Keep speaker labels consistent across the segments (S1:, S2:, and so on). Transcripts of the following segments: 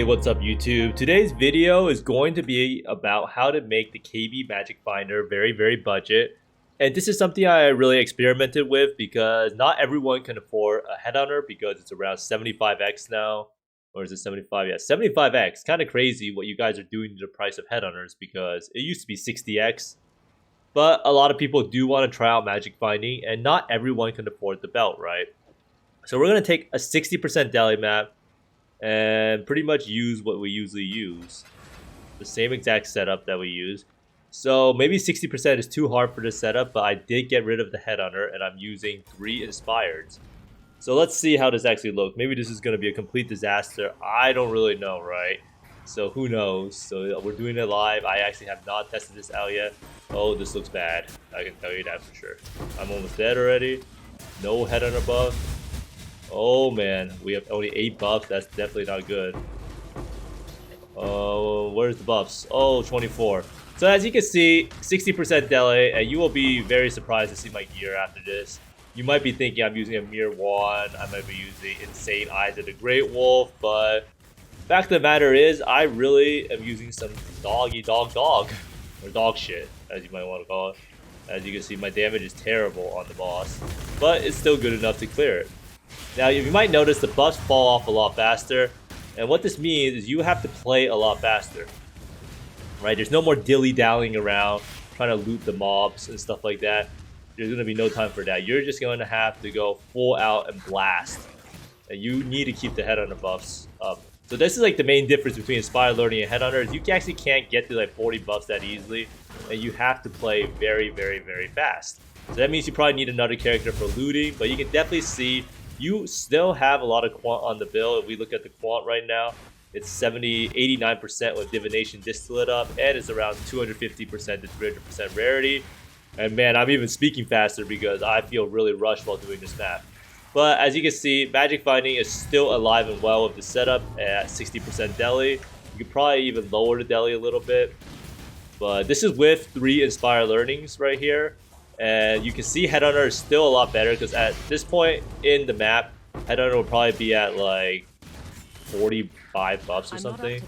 S1: Hey, what's up YouTube? Today's video is going to be about how to make the KB Magic Finder very budget. And this is something I really experimented with because not everyone can afford a Headhunter because it's around 75x now. Or is it 75? Yeah, 75x. Kind of crazy what you guys are doing to the price of Headhunters because it used to be 60x. But a lot of people do want to try out magic finding and not everyone can afford the belt, right? So we're going to take a 60% Deli map and pretty much use what we usually use. The same exact setup that we use. So maybe 60% is too hard for this setup, but I did get rid of the Headhunter and I'm using 3 Inspireds. So let's see how this actually looks. Maybe this is going to be a complete disaster. I don't really know, right? So who knows? So we're doing it live. I actually have not tested this out yet. Oh, this looks bad. I can tell you that for sure. I'm almost dead already. No Headhunter buff. Oh man, we have only 8 buffs. That's definitely not good. Oh, where's the buffs? Oh, 24. So as you can see, 60% Deli, and you will be very surprised to see my gear after this. You might be thinking I'm using a Mirror Wand, I might be using Insane Eyes of the Great Wolf, but fact of the matter is, I really am using some dog, or dog shit, as you might want to call it. As you can see, my damage is terrible on the boss, but it's still good enough to clear it. Now, you might notice the buffs fall off a lot faster, and what this means is you have to play a lot faster, right? There's no more dilly-dallying around, trying to loot the mobs and stuff like that. There's going to be no time for that. You're just going to have to go full out and blast, and you need to keep the Headhunter buffs up. So this is like the main difference between Inspired Learning and Headhunter is you actually can't get to like 40 buffs that easily, and you have to play very fast. So that means you probably need another character for looting, but you can definitely see you still have a lot of Quant on the build. If we look at the Quant right now, it's 89% with Divination Distillate up, and it's around 250% to 300% Rarity. And man, I'm even speaking faster because I feel really rushed while doing this map. But as you can see, Magic Finding is still alive and well with the setup at 60% Deli. You could probably even lower the Deli a little bit. But this is with 3 Inspired Learnings right here. And you can see Headhunter is still a lot better because at this point in the map, Headhunter will probably be at like 45 buffs or something.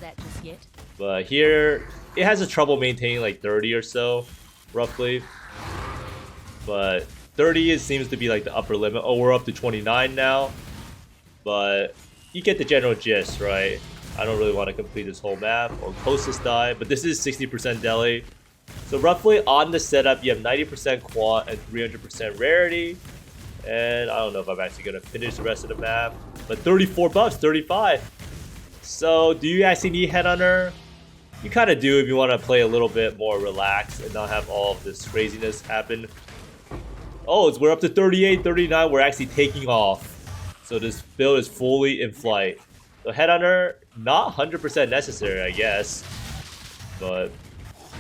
S1: But here, it has a trouble maintaining like 30 or so, roughly. But 30 seems to be like the upper limit. Oh, we're up to 29 now. But you get the general gist, right? I don't really want to complete this whole map or closest die, but this is 60% Deli. So roughly on the setup, you have 90% Quant and 300% Rarity. And I don't know if I'm actually going to finish the rest of the map. But 34 buffs, 35. So do you actually need Headhunter? You kind of do if you want to play a little bit more relaxed and not have all of this craziness happen. Oh, we're up to 38, 39. We're actually taking off. So this build is fully in flight. So Headhunter, not 100% necessary, I guess. But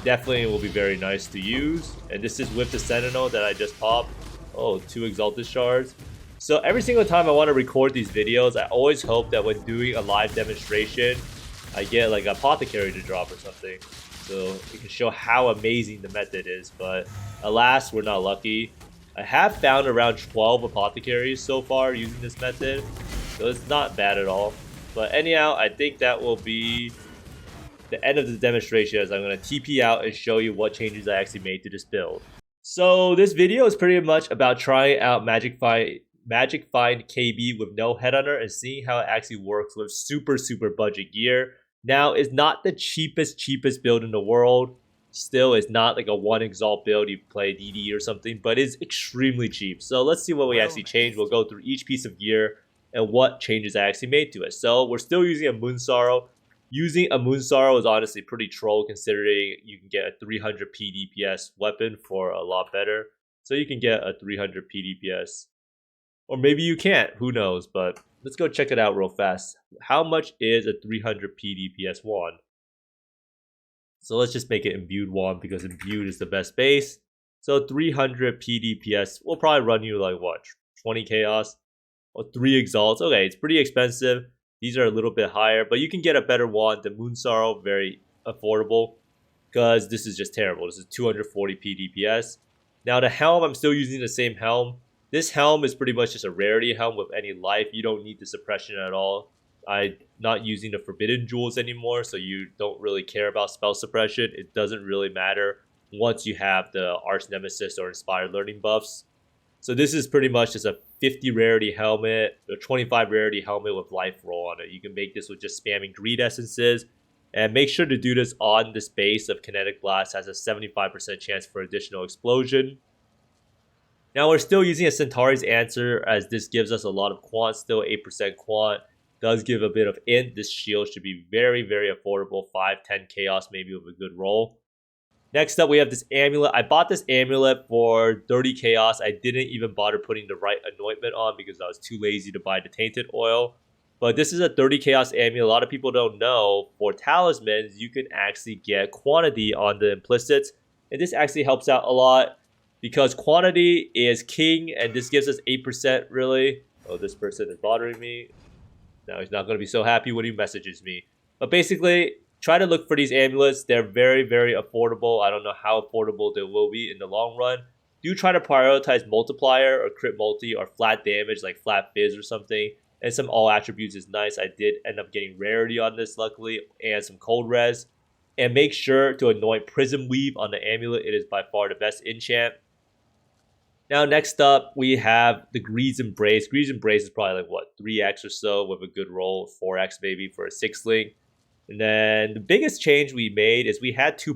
S1: definitely will be very nice to use. And this is with the Sentinel that I just popped. Oh, 2 Exalted Shards. So every single time I want to record these videos, I always hope that when doing a live demonstration, I get like a Apothecary to drop or something. So it can show how amazing the method is. But alas, we're not lucky. I have found around 12 Apothecaries so far using this method. So it's not bad at all. But anyhow, I think that will be the end of the demonstration as I'm going to TP out and show you what changes I actually made to this build. So this video is pretty much about trying out Magic Find KB with no Headhunter and seeing how it actually works with super budget gear. Now, it's not the cheapest build in the world. Still, it's not like a 1 Exalt build you play DD or something, but it's extremely cheap. So let's see what we actually changed. We'll go through each piece of gear and what changes I actually made to it. So we're still using a Moon Sorrow. Using a Moon Sorrow is honestly pretty troll considering you can get a 300 PDPS weapon for a lot better. So you can get a 300 PDPS. Or maybe you can't, who knows, but let's go check it out real fast. How much is a 300 PDPS wand? So let's just make it Imbued wand because Imbued is the best base. So 300 PDPS will probably run you like what, 20 Chaos? Or 3 Exalts. Okay, it's pretty expensive. These are a little bit higher, but you can get a better wand. The Moon Sorrow, very affordable because this is just terrible. This is 240 PDPS. Now the helm, I'm still using the same helm. This helm is pretty much just a Rarity helm with any life. You don't need the suppression at all. I'm not using the forbidden jewels anymore, so you don't really care about spell suppression. It doesn't really matter once you have the Arch Nemesis or Inspired Learning buffs. So this is pretty much just a 50 rarity helmet, a 25 rarity helmet with life roll on it. You can make this with just spamming greed essences. And make sure to do this on this base of Kinetic Blast, has a 75% chance for additional explosion. Now we're still using a Centauri's Answer, as this gives us a lot of Quant still, 8% Quant. Does give a bit of int. This shield should be very, very affordable, 5-10 chaos maybe with a good roll. Next up, we have this amulet. I bought this amulet for 30 chaos. I didn't even bother putting the right anointment on because I was too lazy to buy the tainted oil. But this is a 30 chaos amulet. A lot of people don't know, for talismans, you can actually get quantity on the implicits. And this actually helps out a lot because quantity is king, and this gives us 8% really. Oh, this person is bothering me. Now he's not going to be so happy when he messages me. But basically, try to look for these amulets. They're very, very affordable. I don't know how affordable they will be in the long run. Do try to prioritize multiplier or crit multi or flat damage like flat fizz or something. And some all attributes is nice. I did end up getting rarity on this luckily, and some cold res. And make sure to anoint Prism Weave on the amulet. It is by far the best enchant. Now next up, we have the Greed's Embrace. Greed's Embrace is probably like, what, 3x or so with a good roll, 4x maybe for a 6-link. And then the biggest change we made is we had two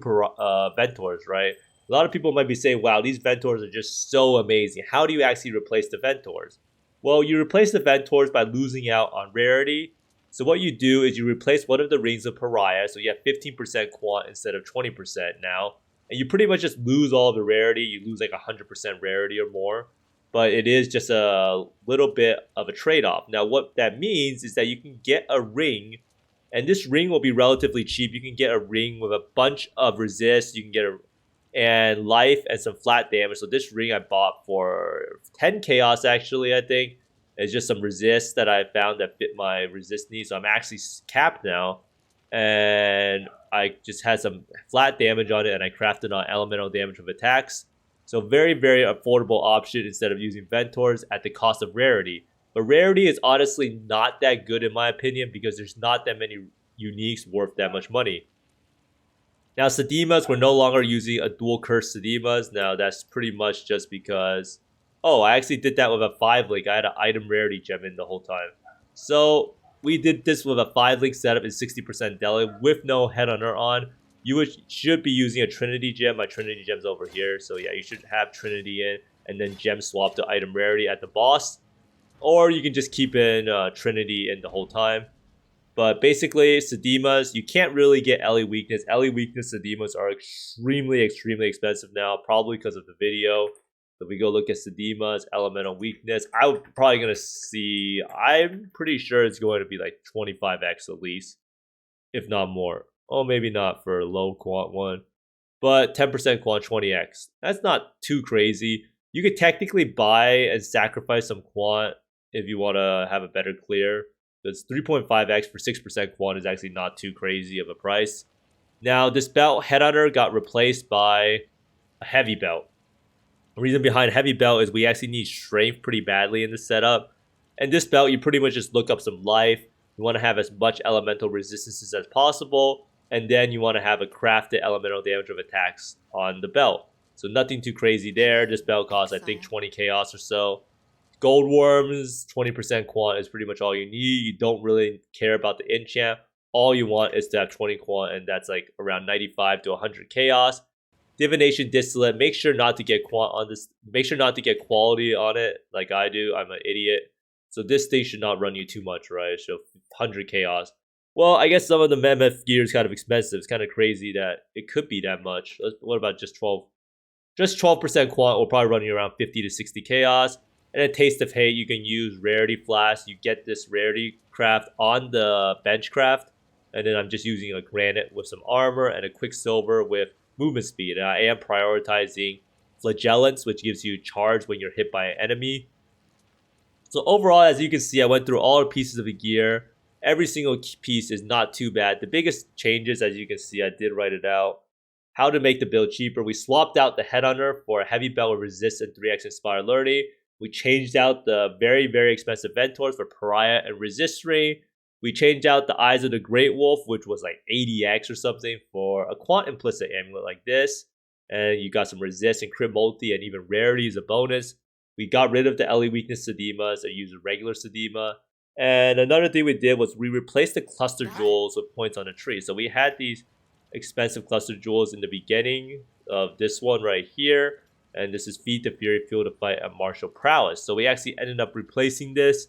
S1: Ventors, right? A lot of people might be saying, wow, these Ventors are just so amazing. How do you actually replace the Ventors? Well, you replace the Ventors by losing out on Rarity. So what you do is you replace one of the Rings of Pariah. So you have 15% Quant instead of 20% now. And you pretty much just lose all the Rarity. You lose like 100% Rarity or more. But it is just a little bit of a trade-off. Now what that means is that you can get a ring, and this ring will be relatively cheap. You can get a ring with a bunch of resist. You can get and life and some flat damage. So this ring I bought for 10 chaos actually, I think. It's just some resist that I found that fit my resist needs. So I'm actually capped now. And I just had some flat damage on it, and I crafted on elemental damage with attacks. So very, very affordable option instead of using Ventors at the cost of Rarity. But Rarity is honestly not that good in my opinion because there's not that many uniques worth that much money. Now Sedimas, we're no longer using a dual curse Sedimas. Now that's pretty much just because, oh, I actually did that with a 5-link. I had an item rarity gem in the whole time. So we did this with a 5-link setup in 60% Deli with no Headhunter on. You should be using a Trinity gem. My Trinity gem's over here. So yeah, you should have Trinity in and then gem swap to item rarity at the boss. Or you can just keep in Trinity in the whole time. But basically, Sedimas, you can't really get Ellie weakness. Ellie weakness Sedimas are extremely, extremely expensive now, probably because of the video. So if we go look at Sedimas, elemental weakness, I'm probably going to see, I'm pretty sure it's going to be like 25x at least, if not more. Oh, maybe not for a low quant one, but 10% quant 20x. That's not too crazy. You could technically buy and sacrifice some quant if you want to have a better clear. Because 3.5x for 6% quant is actually not too crazy of a price. Now, this belt, Headhunter, got replaced by a heavy belt. The reason behind heavy belt is we actually need strength pretty badly in this setup. And this belt, you pretty much just look up some life. You want to have as much elemental resistances as possible. And then you want to have a crafted elemental damage of attacks on the belt. So nothing too crazy there. This belt costs, I think, 20 chaos or so. Gold Worms, 20% quant is pretty much all you need. You don't really care about the enchant. All you want is to have 20 quant, and that's like around 95 to 100 chaos. Divination Distillate, make sure not to get quant on this. Make sure not to get quality on it like I do. I'm an idiot. So this thing should not run you too much, right? So 100 chaos. Well, I guess some of the MF gear is kind of expensive. It's kind of crazy that it could be that much. What about just 12? Just 12% quant will probably run you around 50 to 60 chaos. And a Taste of Hate, you can use Rarity Flask. You get this Rarity craft on the bench craft. And then I'm just using a Granite with some armor and a Quicksilver with movement speed. And I am prioritizing Flagellants, which gives you charge when you're hit by an enemy. So overall, as you can see, I went through all the pieces of the gear. Every single piece is not too bad. The biggest changes, as you can see, I did write it out. How to make the build cheaper. We swapped out the Headhunter for a heavy belt with resist and 3x Inspired Learning. We changed out the very, very expensive Ventors for Pariah and Resist Ring. We changed out the Eyes of the Great Wolf, which was like 80x or something, for a Quant Implicit Amulet like this. And you got some resist and crit multi and even rarity as a bonus. We got rid of the LE weakness Sedemas and used a regular Sedema. And another thing we did was we replaced the cluster jewels with points on a tree. So we had these expensive cluster jewels in the beginning of this one right here. And this is Feed the Fury, Fuel to Fight, and Martial Prowess. So we actually ended up replacing this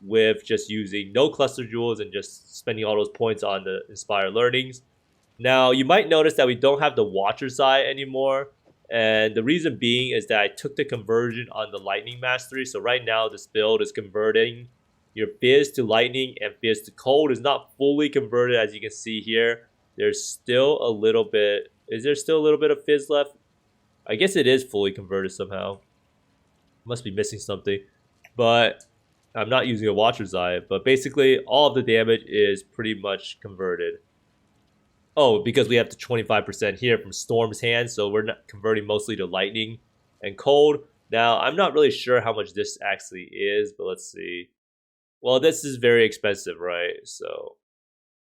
S1: with just using no cluster jewels and just spending all those points on the Inspire Learnings. Now, you might notice that we don't have the Watcher's Eye anymore. And the reason being is that I took the conversion on the Lightning Mastery. So right now, this build is converting your Fizz to Lightning and Fizz to Cold. Is not fully converted, as you can see here. There's still a little bit... Is there still a little bit of Fizz left? I guess it is fully converted somehow. Must be missing something. But I'm not using a Watcher's Eye. But basically, all of the damage is pretty much converted. Oh, because we have the 25% here from Storm's Hand. So we're not converting mostly to Lightning and Cold. Now, I'm not really sure how much this actually is. But let's see. Well, this is very expensive, right? So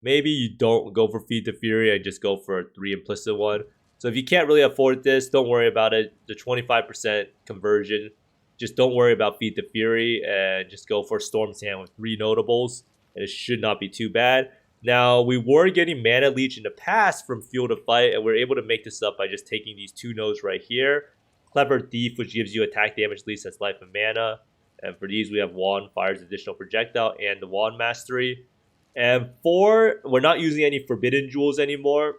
S1: maybe you don't go for Feed the Fury and just go for a 3 implicit one. So if you can't really afford this, don't worry about it. The 25% conversion, just don't worry about Feed the Fury and just go for Storm's Hand with 3 notables. And it should not be too bad. Now, we were getting Mana Leech in the past from Fuel to Fight, and we're able to make this up by just taking these 2 nodes right here. Clever Thief, which gives you attack damage least as life and mana. And for these, we have Wand, fires additional projectile, and the Wand Mastery. And 4, we're not using any Forbidden Jewels anymore.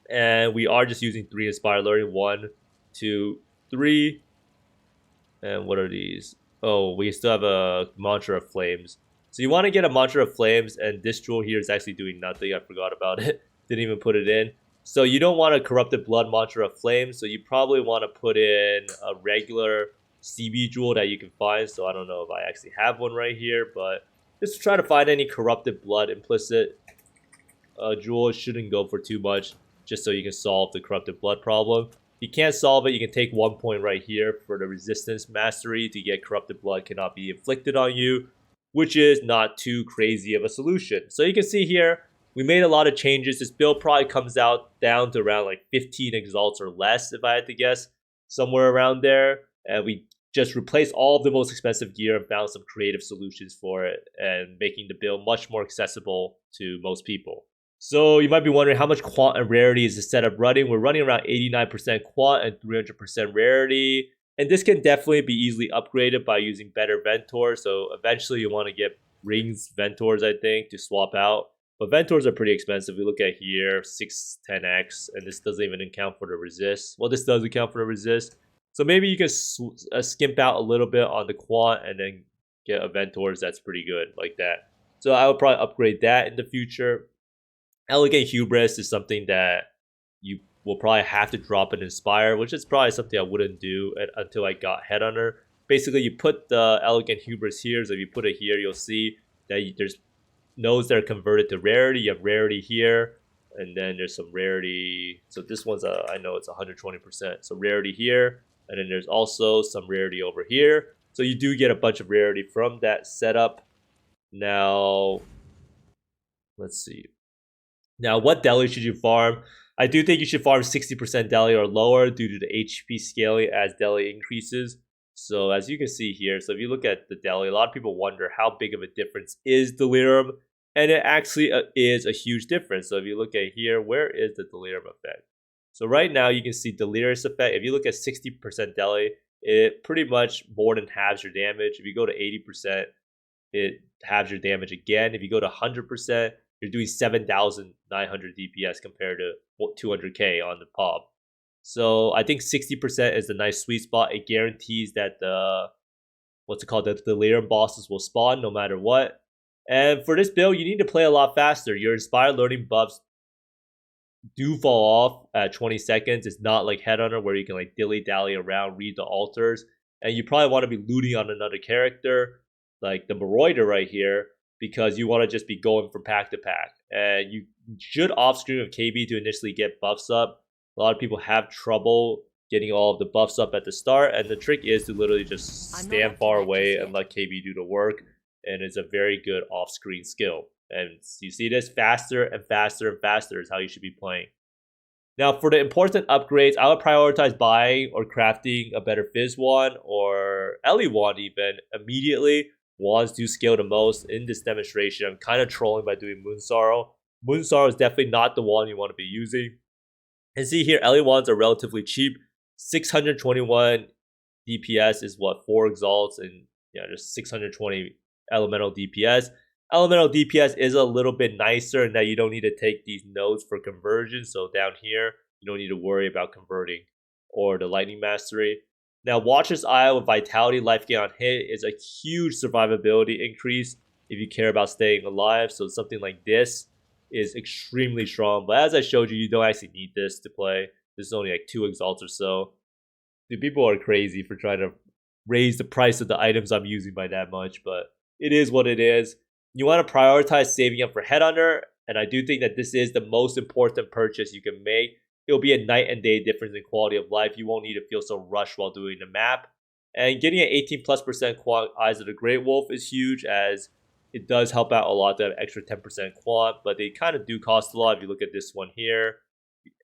S1: And we are just using 3 Inspire Learning. 1, 2, 3. And what are these? Oh, we still have a Mantra of Flames. So you want to get a Mantra of Flames, and this jewel here is actually doing nothing. I forgot about it. Didn't even put it in. So you don't want a Corrupted Blood Mantra of Flames. So you probably want to put in a regular CB jewel that you can find. So I don't know if I actually have one right here, but just try to find any Corrupted Blood implicit jewel. It shouldn't go for too much, just so you can solve the Corrupted Blood problem. If you can't solve it, you can take 1 point right here for the Resistance Mastery to get Corrupted Blood cannot be inflicted on you, which is not too crazy of a solution. So you can see here, we made a lot of changes. This build probably comes out down to around like 15 exalts or less, if I had to guess, somewhere around there. And we just replaced all of the most expensive gear and found some creative solutions for it and making the build much more accessible to most people. So you might be wondering how much Quant and Rarity is the setup running. We're running around 89% Quant and 300% Rarity. And this can definitely be easily upgraded by using better Ventors. So eventually you want to get Rings Ventors, I think, to swap out. But Ventors are pretty expensive. We look at here, 610x, and this doesn't even account for the resist. Well, this does account for the resist. So maybe you can skimp out a little bit on the Quant and then get a Ventors that's pretty good like that. So I would probably upgrade that in the future. Elegant Hubris is something that you will probably have to drop and Inspire, which is probably something I wouldn't do until I got Headhunter. Basically, you put the Elegant Hubris here, so if you put it here, you'll see that there's nodes that are converted to Rarity. You have Rarity here, and then there's some Rarity. So this one's, I know it's 120%. So Rarity here, and then there's also some Rarity over here. So you do get a bunch of Rarity from that setup. Now, let's see. Now, what Deli should you farm? I do think you should farm 60% Deli or lower due to the HP scaling as Deli increases. So as you can see here, so if you look at the Deli, a lot of people wonder how big of a difference is Delirium. And it actually is a huge difference. So if you look at here, where is the Delirium effect? So right now you can see Delirious effect. If you look at 60% Deli, it pretty much more than halves your damage. If you go to 80%, it halves your damage again. If you go to 100%, you're doing 7,900 DPS compared to 200k on the PoB. So I think 60% is the nice sweet spot. It guarantees that the Delirium bosses will spawn no matter what. And for this build, you need to play a lot faster. Your Inspired Learning buffs do fall off at 20 seconds. It's not like Headhunter where you can like dilly-dally around, read the altars. And you probably want to be looting on another character, like the Marauder right here, because you want to just be going from pack to pack. And you should off-screen with KB to initially get buffs up. A lot of people have trouble getting all of the buffs up at the start, and the trick is to literally just stand far away and let KB do the work. and it's a very good off-screen skill. And you see this faster and faster and faster is how you should be playing. Now, for the important upgrades, I would prioritize buying or crafting a better Fizz wand or Ellie wand even immediately. Wands do scale the most in this demonstration. I'm kind of trolling by doing Moon Sorrow. Moon Sorrow is definitely not the wand you want to be using. And see here, Ellie wands are relatively cheap. 621 DPS is what, 4 exalts and just 620 elemental DPS. Elemental DPS is a little bit nicer in that you don't need to take these nodes for conversion. So down here, you don't need to worry about converting or the lightning mastery. Now, Watcher's Eye with Vitality Life Gain on hit is a huge survivability increase if you care about staying alive. So something like this is extremely strong. But as I showed you, you don't actually need this to play. This is only like 2 exalts or so. Dude, people are crazy for trying to raise the price of the items I'm using by that much, but it is what it is. You want to prioritize saving up for Headhunter, and I do think that this is the most important purchase you can make. It'll be a night and day difference in quality of life. You won't need to feel so rushed while doing the map. And getting an 18+% Quant Eyes of the Great Wolf is huge, as it does help out a lot to have extra 10% Quant, but they kind of do cost a lot. If you look at this one here,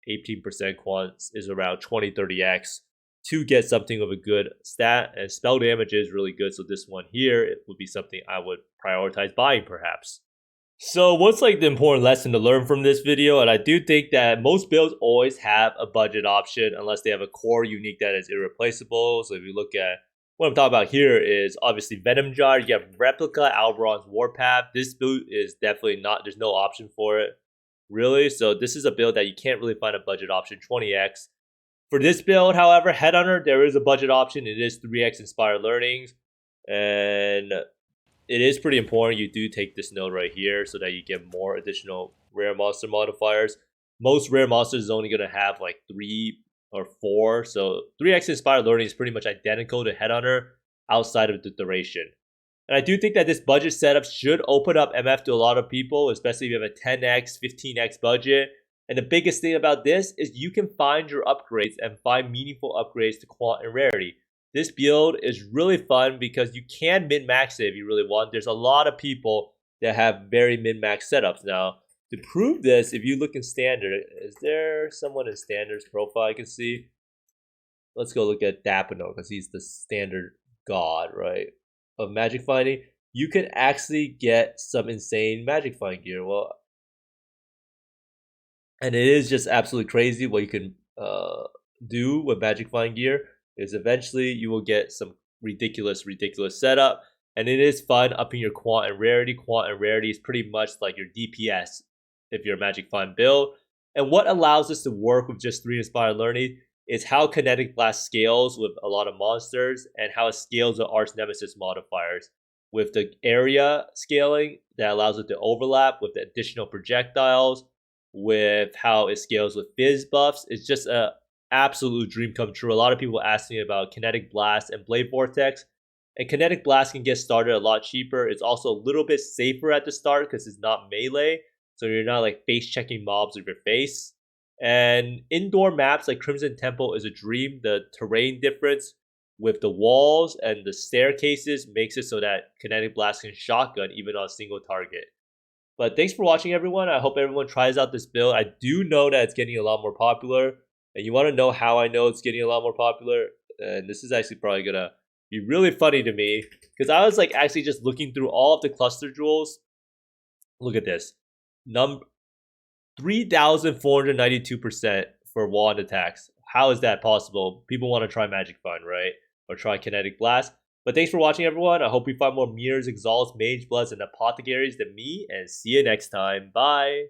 S1: 18% Quant is around 20-30x to get something of a good stat, and spell damage is really good. So this one here, it would be something I would prioritize buying perhaps. So what's like the important lesson to learn from this video? And I do think that most builds always have a budget option unless they have a core unique that is irreplaceable. So if you look at what I'm talking about here is obviously Venom Jar, you have Replica, Alberon's Warpath. This build is definitely not, there's no option for it, really. So this is a build that you can't really find a budget option, 20x. For this build, however, Headhunter, there is a budget option. It is 3x Inspired Learnings, and it is pretty important you do take this node right here so that you get more additional rare monster modifiers. Most rare monsters is only going to have like 3 or 4, so 3x Inspired Learning is pretty much identical to Headhunter outside of the duration. And I do think that this budget setup should open up MF to a lot of people, especially if you have a 10x, 15x budget. And the biggest thing about this is you can find your upgrades and find meaningful upgrades to Quant and Rarity. This build is really fun because you can min-max it if you really want. There's a lot of people that have very min-max setups. Now, to prove this, if you look in Standard, is there someone in Standard's profile I can see? Let's go look at Dapino because he's the Standard god, right, of Magic Finding. You can actually get some insane Magic Find gear. Well, and it is just absolutely crazy what you can do with Magic Find gear. Is eventually you will get some ridiculous setup, and it is fun upping your Quant and Rarity. Quant and Rarity is pretty much like your DPS if you're a Magic Find build. And what allows us to work with just 3 Inspired Learning is how Kinetic Blast scales with a lot of monsters, and how it scales with Arch Nemesis modifiers. With the area scaling that allows it to overlap with the additional projectiles, with how it scales with Fizz buffs, it's just a absolute dream come true. A lot of people ask me about Kinetic Blast and Blade Vortex, and Kinetic Blast can get started a lot cheaper. It's also a little bit safer at the start because it's not melee, so you're not like face checking mobs with your face. And indoor maps like Crimson Temple is a dream. The terrain difference with the walls and the staircases makes it so that Kinetic Blast can shotgun even on a single target. But thanks for watching, everyone. I hope everyone tries out this build. I do know that it's getting a lot more popular, and you want to know how I know it's getting a lot more popular. And this is actually probably gonna be really funny to me because I was like actually just looking through all of the cluster jewels. Look at this, 3,492% for wand attacks. How is that possible? People want to try Magic Find, right? Or try Kinetic Blast. But thanks for watching, everyone. I hope you find more Mirrors, Exalts, Mage Bloods, and Apothecaries than me, and see you next time. Bye!